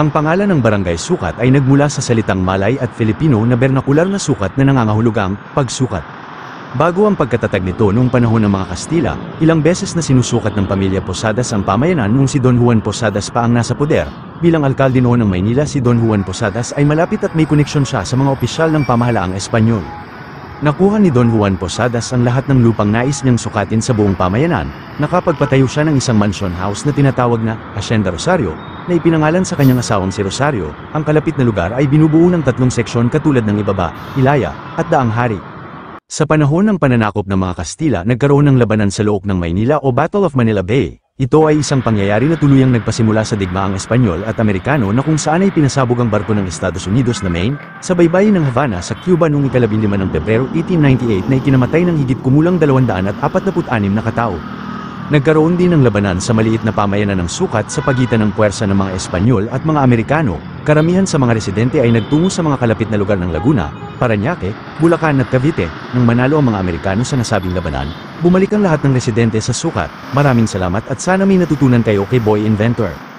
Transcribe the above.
Ang pangalan ng barangay Sukat ay nagmula sa salitang Malay at Filipino na bernakular na sukat na nangangahulugang pagsukat. Bago ang pagkatatag nito noong panahon ng mga Kastila, ilang beses na sinusukat ng pamilya Posadas ang pamayanan noong si Don Juan Posadas pa ang nasa poder. Bilang alkalde noon ng Maynila, si Don Juan Posadas ay malapit at may koneksyon siya sa mga opisyal ng pamahalaang Espanyol. Nakuha ni Don Juan Posadas ang lahat ng lupang nais niyang sukatin sa buong pamayanan. Nakapagpatayo siya ng isang mansion house na tinatawag na Hacienda Rosario, na ipinangalan sa kanyang asawang si Rosario. Ang kalapit na lugar ay binubuo ng 3 seksyon katulad ng Ibaba, Ilaya, at Daang Hari. Sa panahon ng pananakop ng mga Kastila, nagkaroon ng labanan sa loob ng Maynila o Battle of Manila Bay. Ito ay isang pangyayari na tuluyang nagpasimula sa digmaang Espanyol at Amerikano na kung saan ay pinasabog ang barko ng Estados Unidos na Maine sa baybayin ng Havana sa Cuba noong 15 ng Pebrero 1898 na ikinamatay ng higit kumulang 246 na katao. Nagkaroon din ng labanan sa maliit na pamayanan ng Sukat sa pagitan ng puwersa ng mga Espanyol at mga Amerikano. Karamihan sa mga residente ay nagtungo sa mga kalapit na lugar ng Laguna, Parañaque, Bulacan at Cavite. Nang manalo ang mga Amerikano sa nasabing labanan, bumalik ang lahat ng residente sa Sukat. Maraming salamat at sana may natutunan kayo kay Boy Inventor.